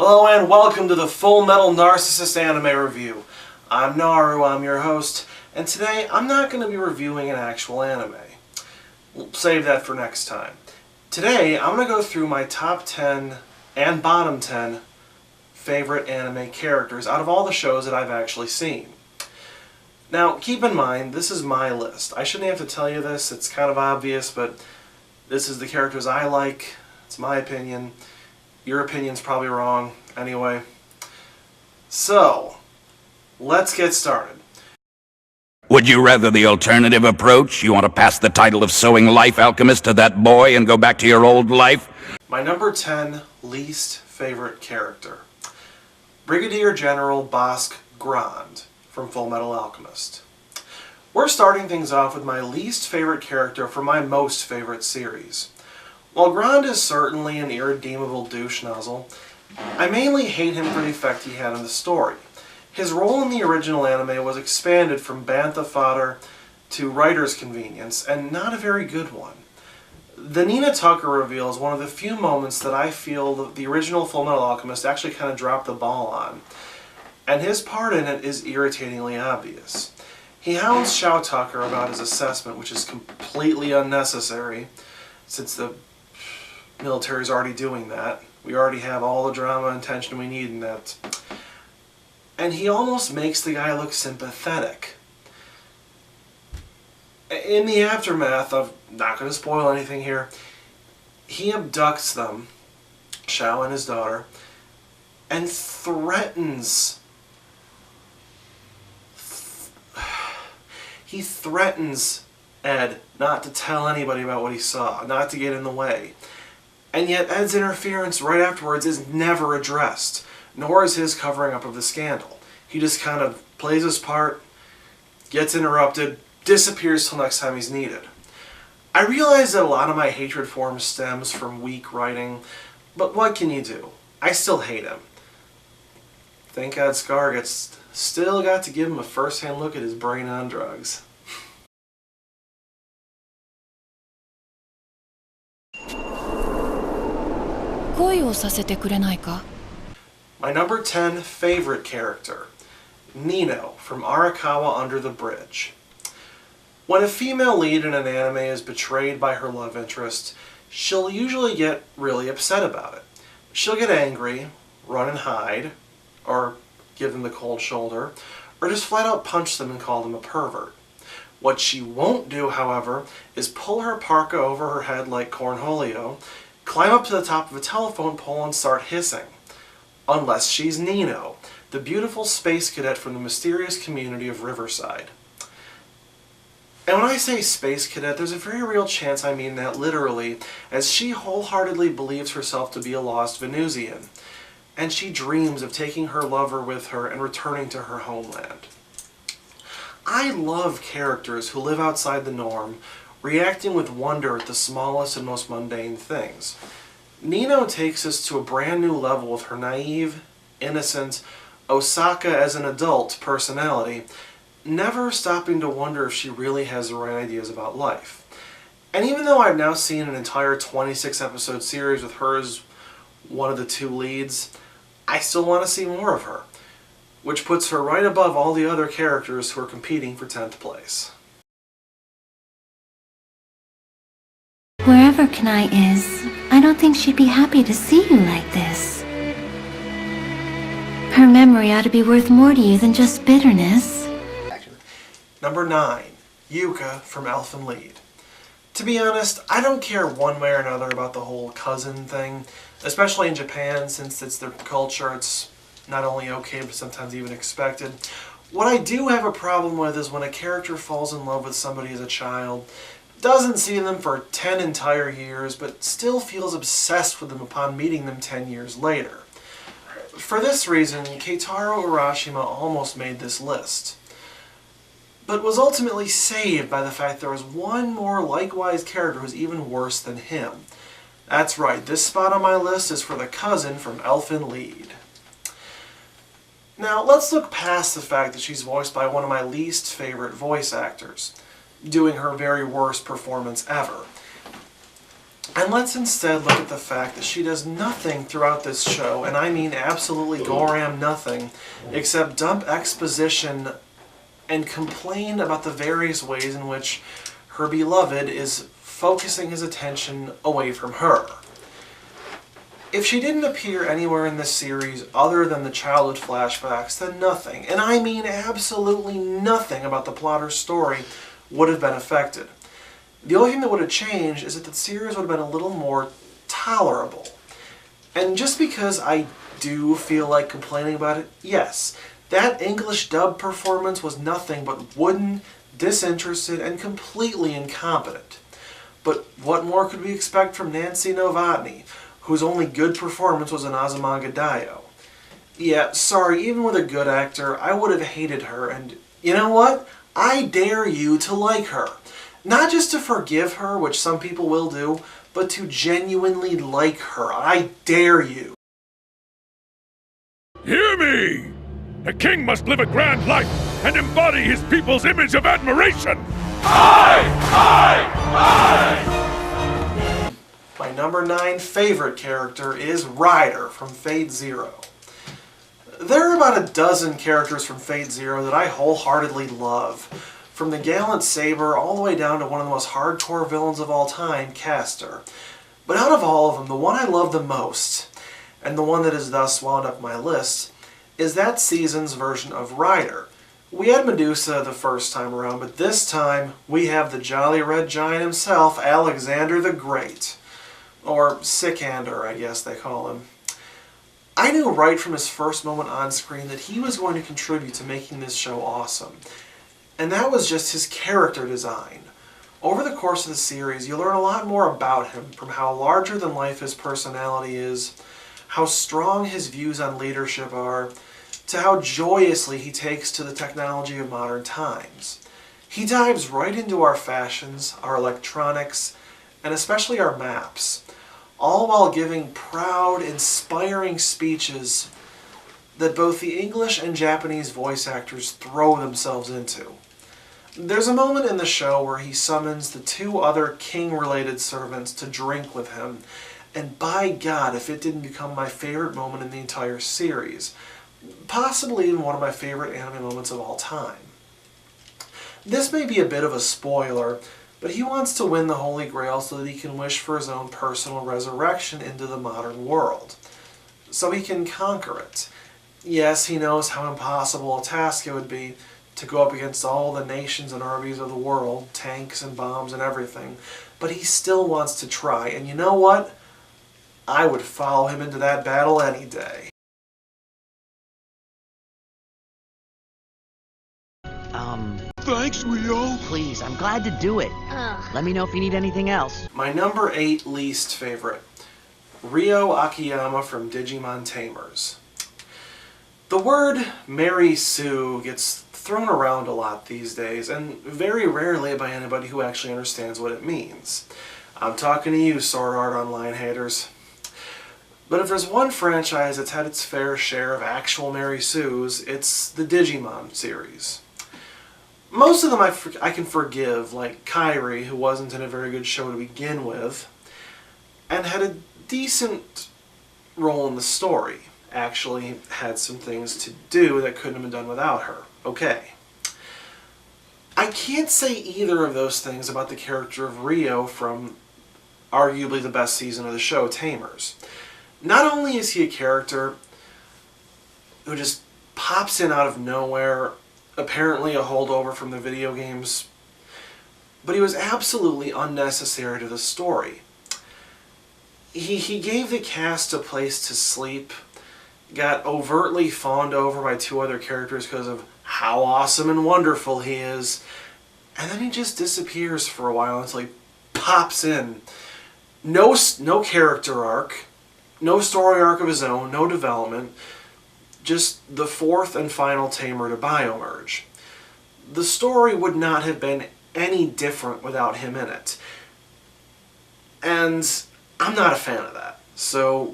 Hello and welcome to the Full Metal Narcissist Anime Review. I'm Naru, I'm your host, and today I'm not going to be reviewing an actual anime. We'll save that for next time. Today I'm going to go through my top 10 and bottom 10 favorite anime characters out of all the shows that I've actually seen. Now keep in mind, this is my list. I shouldn't have to tell you this, it's kind of obvious, but this is the characters I like, it's my opinion. Your opinion's probably wrong, anyway. So, let's get started. Would you rather the alternative approach? You want to pass the title of Sewing Life Alchemist to that boy and go back to your old life? My number 10 least favorite character. Brigadier General Bossk Grond from Full Metal Alchemist. We're starting things off with my least favorite character from my most favorite series. While Grond is certainly an irredeemable douche nozzle, I mainly hate him for the effect he had on the story. His role in the original anime was expanded from bantha fodder to writer's convenience, and not a very good one. The Nina Tucker reveal is one of the few moments that I feel the original Full Metal Alchemist actually kind of dropped the ball on, and his part in it is irritatingly obvious. He hounds Shao Tucker about his assessment, which is completely unnecessary, since the military's already doing that. We already have all the drama and tension we need in that. And he almost makes the guy look sympathetic. In the aftermath of, not going to spoil anything here, he abducts them, Shao and his daughter, and threatens Ed not to tell anybody about what he saw, not to get in the way. And yet Ed's interference right afterwards is never addressed, nor is his covering up of the scandal. He just kind of plays his part, gets interrupted, disappears till next time he's needed. I realize that a lot of my hatred for him stems from weak writing, but what can you do? I still hate him. Thank God Scar still got to give him a first-hand look at his brain on drugs. My number 10 favorite character, Nino from Arakawa Under the Bridge. When a female lead in an anime is betrayed by her love interest, she'll usually get really upset about it. She'll get angry, run and hide, or give them the cold shoulder, or just flat out punch them and call them a pervert. What she won't do, however, is pull her parka over her head like Cornholio, climb up to the top of a telephone pole and start hissing. Unless she's Nino, the beautiful space cadet from the mysterious community of Riverside. And when I say space cadet, there's a very real chance I mean that literally, as she wholeheartedly believes herself to be a lost Venusian, and she dreams of taking her lover with her and returning to her homeland. I love characters who live outside the norm, reacting with wonder at the smallest and most mundane things. Nino takes us to a brand new level with her naive, innocent, Osaka as an adult personality, never stopping to wonder if she really has the right ideas about life. And even though I've now seen an entire 26-episode series with her as one of the two leads, I still want to see more of her, which puts her right above all the other characters who are competing for 10th place. Wherever Kanai is, I don't think she'd be happy to see you like this. Her memory ought to be worth more to you than just bitterness. Number 9. Yuka from Elfen Lied. To be honest, I don't care one way or another about the whole cousin thing, especially in Japan, since it's their culture. It's not only okay, but sometimes even expected. What I do have a problem with is when a character falls in love with somebody as a child, doesn't see them for 10 entire years, but still feels obsessed with them upon meeting them 10 years later. For this reason, Keitaro Urashima almost made this list, but was ultimately saved by the fact there was one more likewise character who's even worse than him. That's right, this spot on my list is for the cousin from Elfen Lied. Now, let's look past the fact that she's voiced by one of my least favorite voice actors, doing her very worst performance ever. And let's instead look at the fact that she does nothing throughout this show, and I mean absolutely goram nothing, except dump exposition and complain about the various ways in which her beloved is focusing his attention away from her. If she didn't appear anywhere in this series other than the childhood flashbacks, then nothing, and I mean absolutely nothing about the plot or story would have been affected. The only thing that would have changed is that the series would have been a little more tolerable. And just because I do feel like complaining about it, yes, that English dub performance was nothing but wooden, disinterested, and completely incompetent. But what more could we expect from Nancy Novotny, whose only good performance was in Azumanga Daioh? Yeah, sorry, even with a good actor, I would have hated her, and you know what? I dare you to like her. Not just to forgive her, which some people will do, but to genuinely like her. I dare you. Hear me! The king must live a grand life and embody his people's image of admiration! Aye! Aye! Aye! My number 9 favorite character is Ryder from Fate Zero. There are about a dozen characters from Fate Zero that I wholeheartedly love. From the gallant Saber all the way down to one of the most hardcore villains of all time, Castor. But out of all of them, the one I love the most, and the one that has thus wound up my list, is that season's version of Ryder. We had Medusa the first time around, but this time we have the Jolly Red Giant himself, Alexander the Great. Or Sikander, I guess they call him. I knew right from his first moment on screen that he was going to contribute to making this show awesome. And that was just his character design. Over the course of the series, you learn a lot more about him, from how larger than life his personality is, how strong his views on leadership are, to how joyously he takes to the technology of modern times. He dives right into our fashions, our electronics, and especially our maps, all while giving proud, inspiring speeches that both the English and Japanese voice actors throw themselves into. There's a moment in the show where he summons the 2 other king-related servants to drink with him, and by God, if it didn't become my favorite moment in the entire series, possibly even one of my favorite anime moments of all time. This may be a bit of a spoiler, but he wants to win the Holy Grail so that he can wish for his own personal resurrection into the modern world, so he can conquer it. Yes, he knows how impossible a task it would be to go up against all the nations and armies of the world, tanks and bombs and everything, but he still wants to try, and you know what? I would follow him into that battle any day. Thanks, Rio! Please, I'm glad to do it. Let me know if you need anything else. My number 8 least favorite, Ryo Akiyama from Digimon Tamers. The word Mary Sue gets thrown around a lot these days, and very rarely by anybody who actually understands what it means. I'm talking to you, Sword Art Online haters. But if there's one franchise that's had its fair share of actual Mary Sues, it's the Digimon series. Most of them I can forgive, like Kairi, who wasn't in a very good show to begin with, and had a decent role in the story. Actually had some things to do that couldn't have been done without her. Okay. I can't say either of those things about the character of Ryo from arguably the best season of the show, Tamers. Not only is he a character who just pops in out of nowhere, apparently a holdover from the video games, but he was absolutely unnecessary to the story. He gave the cast a place to sleep, got overtly fawned over by 2 other characters because of how awesome and wonderful he is, and then he just disappears for a while until he pops in. No character arc, no story arc of his own, no development, just the 4th and final tamer to biomerge. The story would not have been any different without him in it. And I'm not a fan of that. So,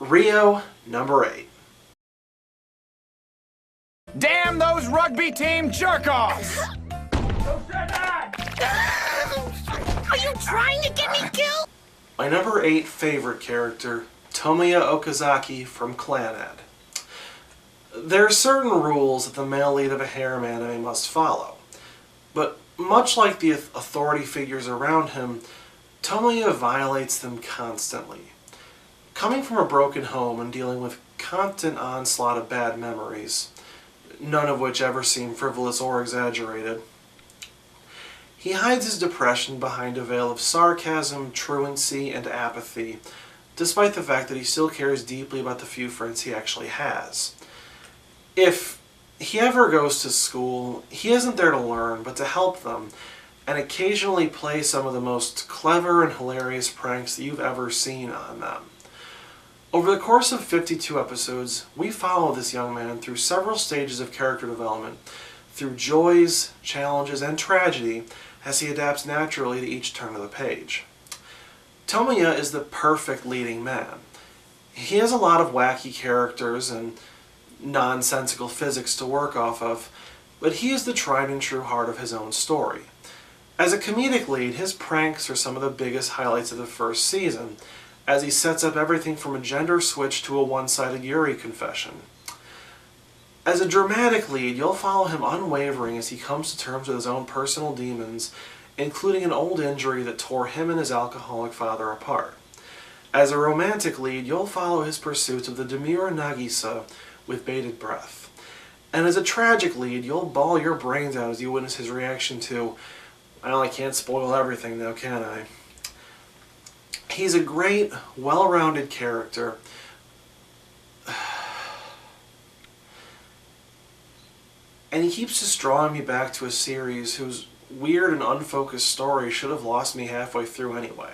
Ryo, number 8. Damn those rugby team jerk-offs! Are you trying to get me killed? My number 8 favorite character, Tomoya Okazaki from Clannad. There are certain rules that the male lead of a harem anime must follow, but much like the authority figures around him, Tomoya violates them constantly. Coming from a broken home and dealing with constant onslaught of bad memories, none of which ever seem frivolous or exaggerated, he hides his depression behind a veil of sarcasm, truancy, and apathy, despite the fact that he still cares deeply about the few friends he actually has. If he ever goes to school, he isn't there to learn, but to help them, and occasionally play some of the most clever and hilarious pranks that you've ever seen on them. Over the course of 52 episodes, we follow this young man through several stages of character development, through joys, challenges, and tragedy, as he adapts naturally to each turn of the page. Tomoya is the perfect leading man. He has a lot of wacky characters and nonsensical physics to work off of, but he is the tried and true heart of his own story. As a comedic lead, his pranks are some of the biggest highlights of the first season, as he sets up everything from a gender switch to a one-sided Yuri confession. As a dramatic lead, you'll follow him unwavering as he comes to terms with his own personal demons, including an old injury that tore him and his alcoholic father apart. As a romantic lead, you'll follow his pursuit of the demure Nagisa with bated breath. And as a tragic lead, you'll bawl your brains out as you witness his reaction to, well, I can't spoil everything now, can I? He's a great, well-rounded character. And he keeps just drawing me back to a series whose weird and unfocused story should have lost me halfway through anyway.